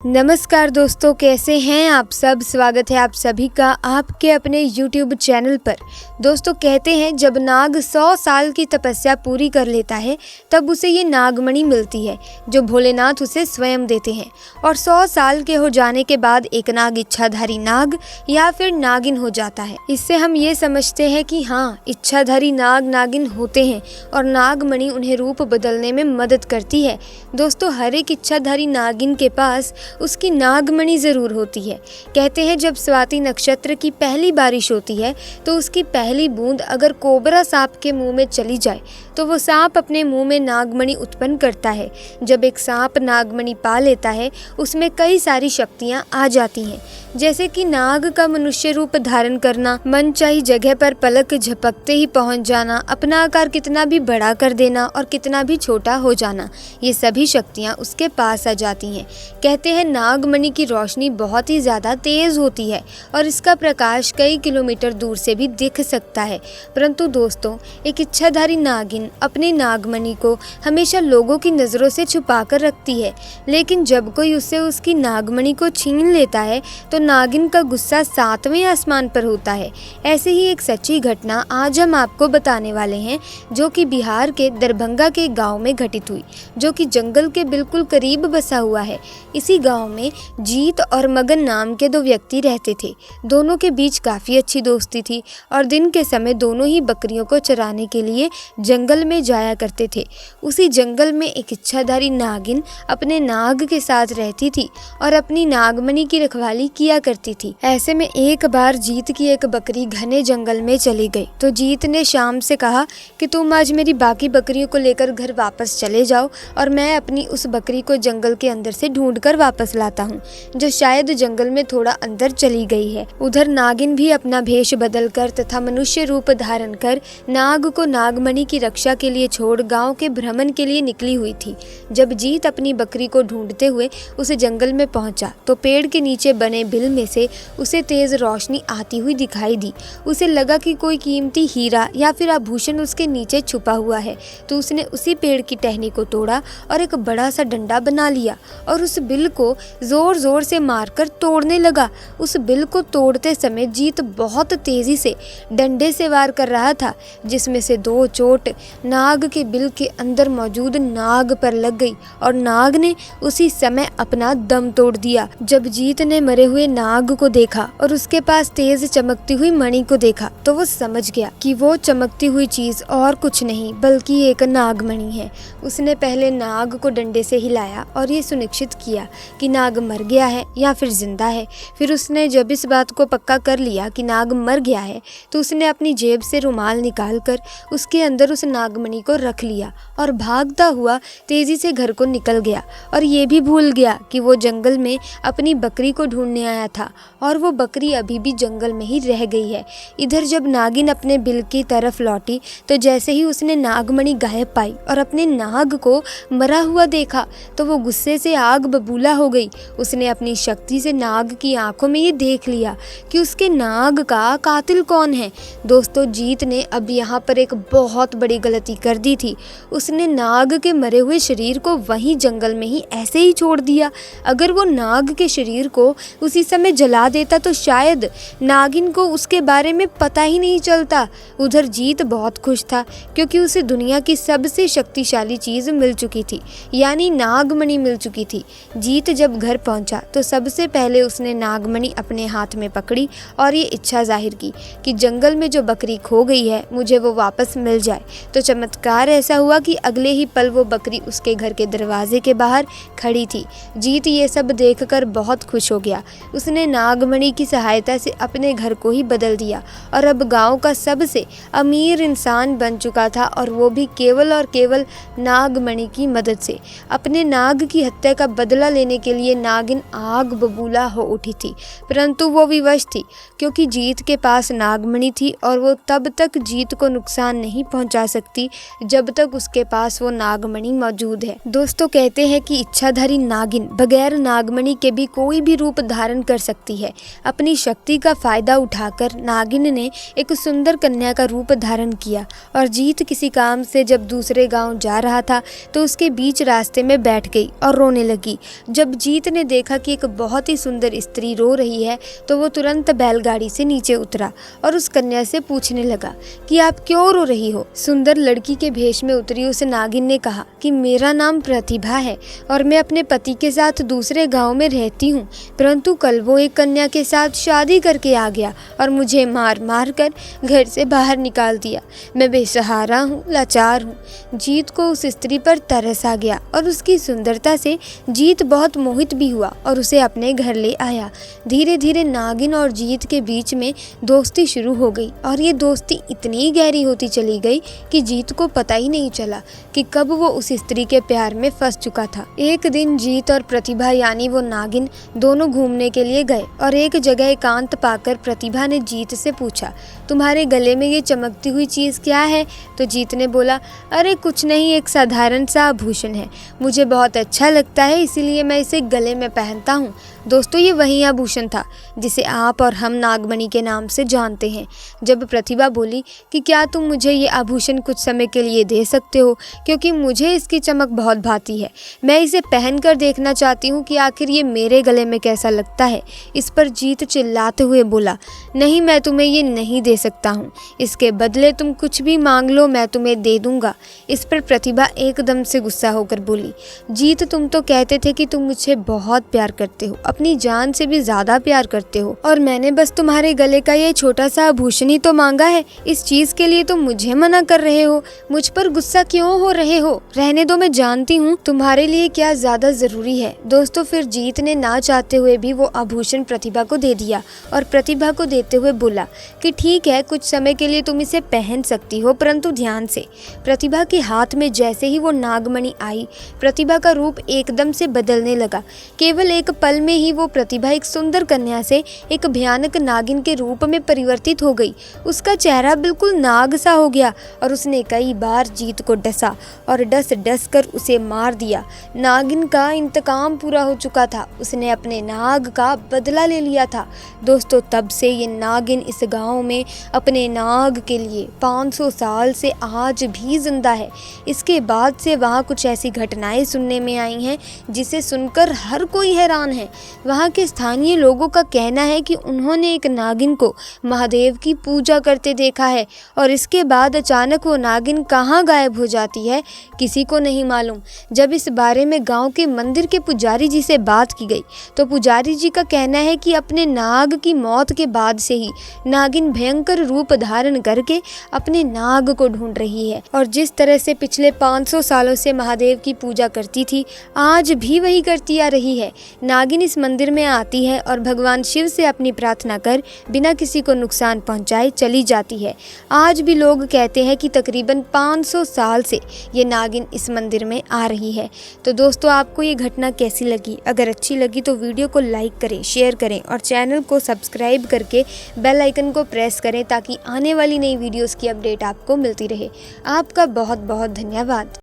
नमस्कार दोस्तों, कैसे हैं आप सब। स्वागत है आप सभी का आपके अपने YouTube चैनल पर। दोस्तों, कहते हैं जब नाग 100 साल की तपस्या पूरी कर लेता है तब उसे ये नागमणि मिलती है जो भोलेनाथ उसे स्वयं देते हैं। और 100 साल के हो जाने के बाद एक नाग इच्छाधारी नाग या फिर नागिन हो जाता है। इससे हम ये समझते हैं कि हाँ, इच्छाधारी नाग नागिन होते हैं और नागमणि उन्हें रूप बदलने में मदद करती है। दोस्तों, हर एक इच्छाधारी नागिन के पास उसकी नागमणि जरूर होती है। कहते हैं जब स्वाति नक्षत्र की पहली बारिश होती है तो उसकी पहली बूंद अगर कोबरा सांप के मुंह में चली जाए तो वो सांप अपने मुंह में नागमणि उत्पन्न करता है। जब एक सांप नागमणि पा लेता है उसमें कई सारी शक्तियां आ जाती हैं, जैसे कि नाग का मनुष्य रूप धारण करना, मनचाही जगह पर पलक झपकते ही पहुंच जाना, अपना आकार कितना भी बड़ा कर देना और कितना भी छोटा हो जाना। ये सभी शक्तियां उसके पास आ जाती हैं। कहते हैं नागमणि की रोशनी बहुत ही ज़्यादा तेज़ होती है और इसका प्रकाश कई किलोमीटर दूर से भी दिख सकता है। परंतु दोस्तों, एक इच्छाधारी नागिन अपने नागमणि को हमेशा लोगों की नज़रों से छुपा कर रखती है, लेकिन जब कोई उससे उसकी नागमणि को छीन लेता है तो नागिन का गुस्सा 7वें आसमान पर होता है। ऐसे ही एक सच्ची घटना आज हम आपको बताने वाले हैं, जो कि बिहार के दरभंगा के गाँव में घटित हुई, जो कि जंगल के बिल्कुल करीब बसा हुआ है। इसी गांव में जीत और मगन नाम के दो व्यक्ति रहते थे। दोनों के बीच काफ़ी अच्छी दोस्ती थी और दिन के समय दोनों ही बकरियों को चराने के लिए जंगल में जाया करते थे। उसी जंगल में एक इच्छाधारी नागिन अपने नाग के साथ रहती थी और अपनी नागमणि की रखवाली किया करती थी। ऐसे में एक बार जीत की एक बकरी घने जंगल में चली गई तो जीत ने शाम से कहा कि तुम आज मेरी बाकी बकरियों को लेकर घर वापस चले जाओ और मैं अपनी उस बकरी को जंगल के अंदर से ढूंढ कर वापस लाता हूँ, जो शायद जंगल में थोड़ा अंदर चली गई है। उधर नागिन भी अपना भेष बदलकर तथा मनुष्य रूप धारण कर नाग को नागमणि की रक्षा के लिए छोड़ गांव के भ्रमण के लिए निकली हुई थी। जब जीत अपनी बकरी को ढूंढते हुए उस जंगल में पहुंचा तो पेड़ के नीचे बने बिल में से उसे तेज रोशनी आती हुई दिखाई दी। उसे लगा कि कोई कीमती हीरा या फिर आभूषण उसके नीचे छुपा हुआ है, तो उसने उसी पेड़ की टहनी को तोड़ा और एक बड़ा सा डंडा बना लिया और उस बिल को जोर जोर से मारकर तोड़ने लगा। उस बिल को तोड़ते समय जीत बहुत तेजी से डंडे से वार कर रहा था, जिसमें से 2 चोट नाग के बिल के अंदर मौजूद नाग पर लग गई और नाग ने उसी समय अपना दम तोड़ दिया। जब जीत ने मरे हुए नाग को देखा और उसके पास तेज चमकती हुई मणि को देखा तो वो समझ गया कि वो चमकती हुई चीज और कुछ नहीं बल्कि एक नागमणि है। उसने पहले नाग को डंडे से हिलाया और ये सुनिश्चित किया कि नाग मर गया है या फिर जिंदा है। फिर उसने जब इस बात को पक्का कर लिया कि नाग मर गया है तो उसने अपनी जेब से रुमाल निकालकर उसके अंदर उस नागमणि को रख लिया और भागता हुआ तेजी से घर को निकल गया और ये भी भूल गया कि वो जंगल में अपनी बकरी को ढूंढने आया था और वो बकरी अभी भी जंगल में ही रह गई है। इधर जब नागिन अपने बिल की तरफ लौटी तो जैसे ही उसने नागमणि गायब पाई और अपने नाग को मरा हुआ देखा तो वो गुस्से से आग बबूला हो गई। उसने अपनी शक्ति से नाग की आंखों में ये देख लिया कि उसके नाग का कातिल कौन है। दोस्तों, जीत ने अब यहाँ पर एक बहुत बड़ी गलती कर दी थी। उसने नाग के मरे हुए शरीर को वहीं जंगल में ही ऐसे ही छोड़ दिया। अगर वो नाग के शरीर को उसी समय जला देता तो शायद नागिन को उसके बारे में पता ही नहीं चलता। उधर जीत बहुत खुश था क्योंकि उसे दुनिया की सबसे शक्तिशाली चीज मिल चुकी थी, यानी नागमणि मिल चुकी थी। जीत जब घर पहुंचा तो सबसे पहले उसने नागमणि अपने हाथ में पकड़ी और ये इच्छा जाहिर की कि जंगल में जो बकरी खो गई है मुझे वो वापस मिल जाए। तो चमत्कार ऐसा हुआ कि अगले ही पल वो बकरी उसके घर के दरवाजे के बाहर खड़ी थी। जीत ये सब देखकर बहुत खुश हो गया। उसने नागमणि की सहायता से अपने घर को ही बदल दिया और अब गांव का सबसे अमीर इंसान बन चुका था, और वो भी केवल और केवल नागमणि की मदद से। अपने नाग की हत्या का बदला लेने के लिए नागिन आग बबूला हो उठी थी, परंतु वो विवश थी क्योंकि जीत के पास नागमणि थी और वो तब तक जीत को नुकसान नहीं पहुंचा सकती जब तक उसके पास वो नागमणि मौजूद है। दोस्तों, कहते हैं कि इच्छाधारी नागिन बगैर नागमणि के भी कोई भी रूप धारण कर सकती है। अपनी शक्ति का फायदा उठाकर नागिन ने एक सुंदर कन्या का रूप धारण किया और जीत किसी काम से जब दूसरे गांव जा रहा था तो उसके बीच रास्ते में बैठ गई और रोने लगी। जब जीत ने देखा कि एक बहुत ही सुंदर स्त्री रो रही है तो वो तुरंत बैलगाड़ी से नीचे उतरा और उस कन्या से पूछने लगा कि आप क्यों रो रही हो। सुंदर लड़की के भेष में उतरी उस नागिन ने कहा कि मेरा नाम प्रतिभा है और मैं अपने पति के साथ दूसरे गांव में रहती हूँ, परंतु कल वो एक कन्या के साथ शादी करके आ गया और मुझे मार मार कर घर से बाहर निकाल दिया। मैं बेसहारा हूँ, लाचार हूँ। जीत को उस स्त्री पर तरस आ गया और उसकी सुंदरता से जीत बहुत मोहित भी हुआ और उसे अपने घर ले आया। धीरे धीरे नागिन और जीत के बीच में दोस्ती शुरू हो गई और ये दोस्ती इतनी गहरी होती चली गई कि जीत को पता ही नहीं चला कि कब वो उस स्त्री के प्यार में फंस चुका था। एक दिन जीत और प्रतिभा यानी वो नागिन दोनों घूमने के लिए गए और एक जगह एकांत पाकर प्रतिभा ने जीत से पूछा, तुम्हारे गले में ये चमकती हुई चीज़ क्या है? तो जीत ने बोला, अरे कुछ नहीं, एक साधारण सा आभूषण है, मुझे बहुत अच्छा लगता है इसीलिए मैं इसे गले में पहनता हूँ। दोस्तों, ये वही आभूषण था जिसे आप और हम नागमणि के नाम से जानते हैं। जब प्रतिभा बोली कि क्या तुम मुझे ये आभूषण कुछ समय के लिए दे सकते हो, क्योंकि मुझे इसकी चमक बहुत भाती है, मैं इसे पहनकर देखना चाहती हूँ कि आखिर ये मेरे गले में कैसा लगता है। इस पर जीत चिल्लाते हुए बोला, नहीं, मैं तुम्हें ये नहीं दे सकता हूँ, इसके बदले तुम कुछ भी मांग लो, मैं तुम्हें दे दूंगा। इस पर प्रतिभा एकदम से गुस्सा होकर बोली, जीत, तुम तो कहते थे कि तुम मुझे बहुत प्यार करते हो, अपनी जान से भी ज्यादा प्यार करते हो, और मैंने बस तुम्हारे गले का ये छोटा सा आभूषण ही तो मांगा है। इस चीज के लिए तुम मुझे मना कर रहे हो, मुझ पर गुस्सा क्यों हो रहे हो? रहने दो, मैं जानती हूँ तुम्हारे लिए क्या ज्यादा जरूरी है। दोस्तों, फिर जीत ने ना चाहते हुए भी वो आभूषण प्रतिभा को दे दिया और प्रतिभा को देते हुए बोला कि ठीक है, कुछ समय के लिए तुम इसे पहन सकती हो, परंतु ध्यान से। प्रतिभा के हाथ में जैसे ही वो नागमणि आई, प्रतिभा का रूप एकदम से बदलने लगा। केवल एक पल में ही वो प्रतिभा एक सुंदर कन्या से एक भयानक नागिन के रूप में परिवर्तित हो गई। उसका चेहरा बिल्कुल नाग सा हो गया और उसने कई बार जीत को डसा और डस डस कर उसे मार दिया। नागिन का इंतकाम पूरा हो चुका था, उसने अपने नाग का बदला ले लिया था। दोस्तों, तब से ये नागिन इस गांव में अपने नाग के लिए 500 साल से आज भी जिंदा है। इसके बाद से वहाँ कुछ ऐसी घटनाएं सुनने में आई हैं जिसे सुनकर हर कोई हैरान है। वहाँ के स्थानीय लोगों का कहना है कि उन्होंने एक नागिन को महादेव की पूजा करते देखा है और इसके बाद अचानक वो नागिन कहाँ गायब हो जाती है, किसी को नहीं मालूम। जब इस बारे में गांव के मंदिर के पुजारी जी से बात की गई तो पुजारी जी का कहना है कि अपने नाग की मौत के बाद से ही नागिन भयंकर रूप धारण करके अपने नाग को ढूंढ रही है और जिस तरह से पिछले 500 सालों से महादेव की पूजा करती थी, आज भी वही करती आ रही है। नागिन इस मंदिर में आती है और भगवान शिव से अपनी प्रार्थना कर बिना किसी को नुकसान पहुंचाए चली जाती है। आज भी लोग कहते हैं कि तकरीबन 500 साल से ये नागिन इस मंदिर में आ रही है। तो दोस्तों, आपको ये घटना कैसी लगी? अगर अच्छी लगी तो वीडियो को लाइक करें, शेयर करें और चैनल को सब्सक्राइब करके बेल आइकन को प्रेस करें ताकि आने वाली नई वीडियोस की अपडेट आपको मिलती रहे। आपका बहुत बहुत धन्यवाद।